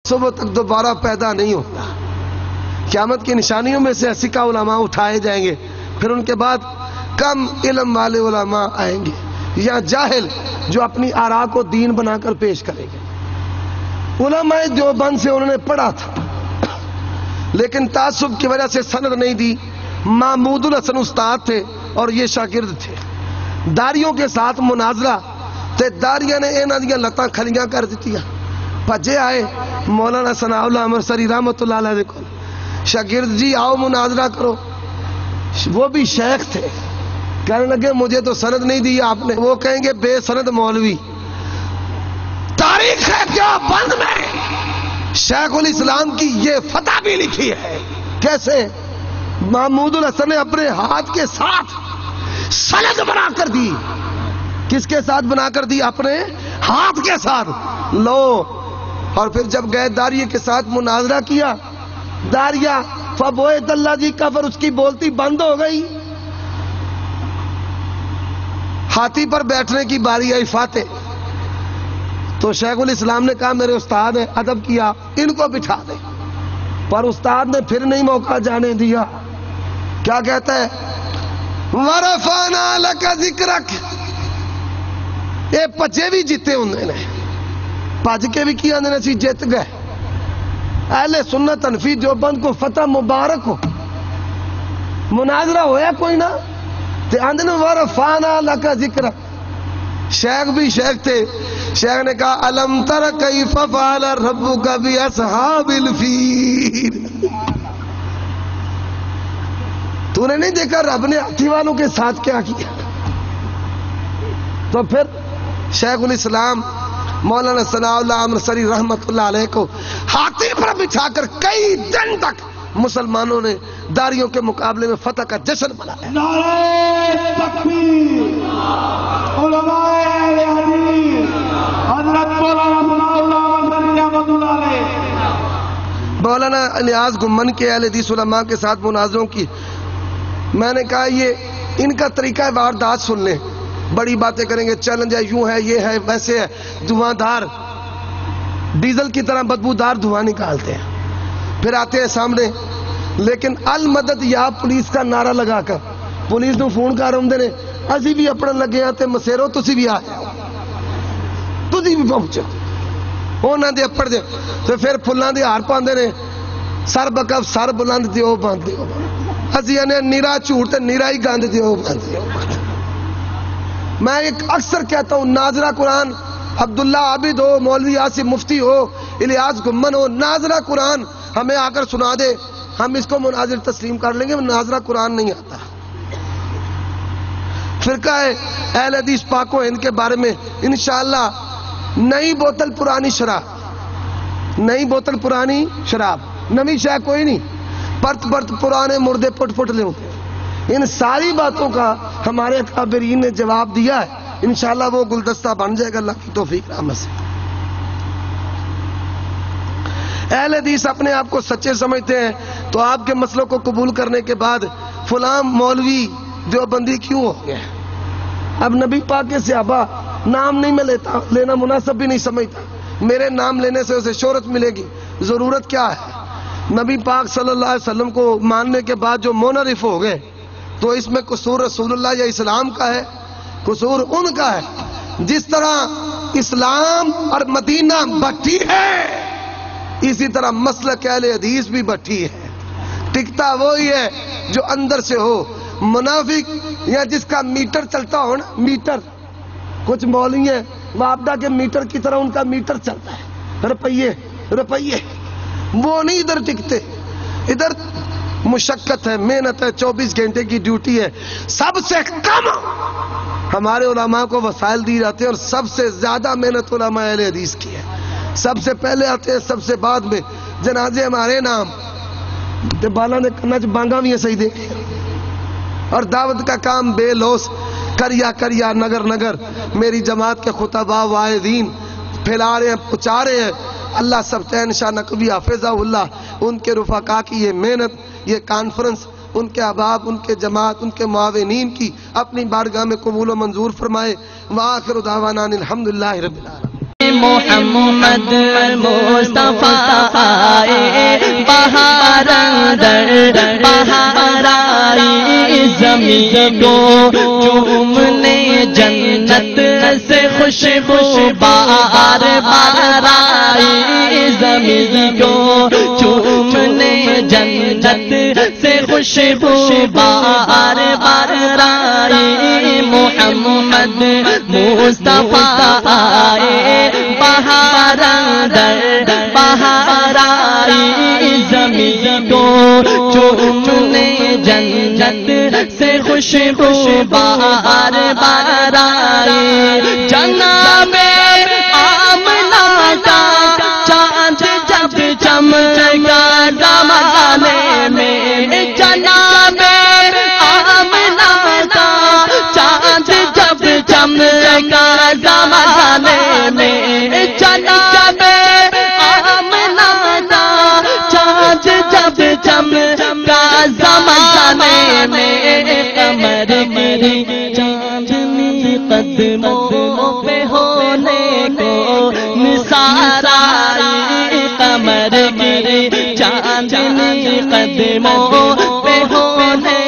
صبح تک دوبارہ پیدا نہیں ہوتا. قیامت کی نشانیوں میں سے سکہ علماء اٹھائے جائیں گے، پھر ان کے بعد کم علم والے علماء آئیں گے یا جاہل جو اپنی آراء کو دین بنا کر پیش کریں گے. علماء دیوبند سے انہوں نے پڑھا تھا لیکن تعصب کی وجہ سے سند نہیں دی. محمود الحسن استاد تھے اور یہ شاگرد تھے. داریوں کے ساتھ مناظرہ تے داریاں نے انہاں دیاں لتاں کھلیاں کر دتیاں. بھجے آئے مولانا ثناء اللہ امرسری رحمۃ اللہ علیہ کو، شاگرد جی آؤ مناظرہ کرو. وہ بھی شیخ تھے، کہنے لگے مجھے تو سند نہیں دی آپ نے. وہ کہیں گے بے سند مولوی. تاریخ ہے کیا بند میں شیخ الاسلام کی یہ فتح بھی لکھی ہے. کیسے محمود الحسن نے اپنے ہاتھ کے ساتھ سند بنا کر دی. کس کے ساتھ بنا کر دی؟ اپنے ہاتھ کے ساتھ. لو، اور پھر جب گئے داریہ کے ساتھ مناظرہ کیا، داریہ فبوئت اللہ جی کا، پھر اس کی بولتی بند ہو گئی. ہاتھی پر بیٹھنے کی باری آئی فاتح. تو شیخ الاسلام نے کہا میرے استاد ہیں، ادب کیا، ان کو بٹھا دے. پر استاد نے پھر نہیں موقع جانے دیا. کیا کہتا ہے؟ وَرَفَعْنَا لَكَ ذِكْرَكَ. اے پچے بھی جیتے ہوندے نے، پج کے بھی کیا اندے نے سی جیت گئے. اہل سنت حنفی دیوبند کو فتح مبارک ہو. مناظرہ ہویا کوئی نہ تے اندے نے وَرَفَعْنَا لَكَ ذِكْرَكَ. شیخ بھی شیخ تھے. شیخ نے کہا الم تر کیف فعل ربک باصحاب الفیل. تو نے نہیں دیکھا رب نے ہاتھی والوں کے ساتھ کیا کیا؟ تو پھر شیخ الاسلام مولانا ثناء اللہ امرسری رحمۃ اللہ علیہ کو ہاتھی پر بٹھا کر کئی دن تک مسلمانوں نے داریوں کے مقابلے میں فتح کا جشن منایا. نعرہ تکبیر. علماء اہل حدیث حضرت مولانا ثناء اللہ امرسری رحمۃ اللہ علیہ. مولانا الیاس گمن کے اہل حدیث علماء کے ساتھ مناظروں کی میں نے کہا یہ ان کا طریقہ واردات سن لیں. بڑی باتیں کریں گے، چیلنج ہے، یوں ہے، یہ ہے، ویسے ہے، دھواں دار ڈیزل کی طرح بدبودار دھواں نکالتے ہیں. پھر آتے ہیں سامنے لیکن المدد یا پولیس کا نعرہ لگا کر پولیس نو فون کر رہے نے اسی بھی اپنے لگے ہیں تے مسیرو تسی بھی آئے تسی بھی پہنچو انہاں دے اپڑ دے. تو پھر پھلاں دے ہار پاندے نے، سر بکف سر بلند دیو بند دیو. اسی نے نیرا جھوٹ تے نیرا ہی گند دیو بند دیو. میں ایک اکثر کہتا ہوں ناظرہ قرآن عبداللہ عابد ہو، مولوی آصف مفتی ہو، الیاس گمن ہو، ناظرہ قرآن ہمیں آ کر سنا دے، ہم اس کو مناظر تسلیم کر لیں گے. ناظرہ قرآن نہیں آتا. فرقہ اہل حدیث پاک و ہند کے بارے میں انشاءاللہ نئی بوتل پرانی شراب، نئی بوتل پرانی شراب، نمی شے کوئی نہیں. پرت پرت پرانے مردے پٹ پٹ لے ہوتے. ان ساری باتوں کا ہمارے اکابرین نے جواب دیا ہے. انشاءاللہ وہ گلدستہ بن جائے گا اللہ کی توفیق رحمت سے. اہل حدیث اپنے آپ کو سچے سمجھتے ہیں تو آپ کے مسئلوں کو قبول کرنے کے بعد فلاں مولوی دیوبندی کیوں ہو گیا؟ اب نبی پاک کے صحابہ نام نہیں میں لینا مناسب بھی نہیں سمجھتا. میرے نام لینے سے اسے شہرت ملے گی. ضرورت کیا ہے؟ نبی پاک صلی اللہ علیہ وسلم کو ماننے کے بعد جو منحرف ہو گئے تو اس میں قصور رسول اللہ یا اسلام کا ہے؟ قصور ان کا ہے. جس طرح اسلام اور مدینہ بٹھی ہے اسی طرح مسلک اہل حدیث بھی بٹھی ہے. ٹکتا وہی ہے جو اندر سے ہو. منافق یا جس کا میٹر چلتا ہو نا، میٹر، کچھ مولوی ہیں معاہدہ کے میٹر کی طرح ان کا میٹر چلتا ہے، روپیے روپیے، وہ نہیں ادھر ٹکتے. ادھر مشقت ہے، محنت ہے، 24 گھنٹے کی ڈیوٹی ہے. سب سے کم ہمارے علماء کو وسائل دی جاتے ہیں اور سب سے زیادہ محنت علماء اہل حدیث کی ہے. سب سے پہلے آتے ہیں، سب سے بعد میں جنازے ہمارے نام بالا نے کرنا بانگا بھی ہے صحیح دے. اور دعوت کا کام بے لوس کریا کریا نگر نگر میری جماعت کے خطباء واعظین پھیلا رہے ہیں، پہنچا رہے ہیں. اللہ سب تین شاہ نقوی حافظہ اللہ ان کے رفقا کی یہ محنت، یہ کانفرنس ان کے احباب، ان کے جماعت، ان کے معاونین کی اپنی بارگاہ میں قبول و منظور فرمائے. وآخر دعوانا الحمدللہ رب العالمین. محمد مصطفیٰ آئے بہار اندر بہار آئی زمین کو چومنے جنت سے خوشبو بہار بہار آئی زمین کو چومنے جنت سے خوشبو بہار بہار آئی محمد مصطفیٰ آئے بہار اندر بہار آئی زمین کو چومنے جنت سے خوشبو بہار بہار آئی جناب آمنہ کا چاند جب چمکا زمانے میں جناب آمنہ کا چاند جب چمکا زمانے میں جناب آمنہ کا چاند جب چمکا زمانے میں قمر گری چاندنی قدموں پہ ہونے کو نثار آئی قمر گری چاندنی قدموں پہ ہونے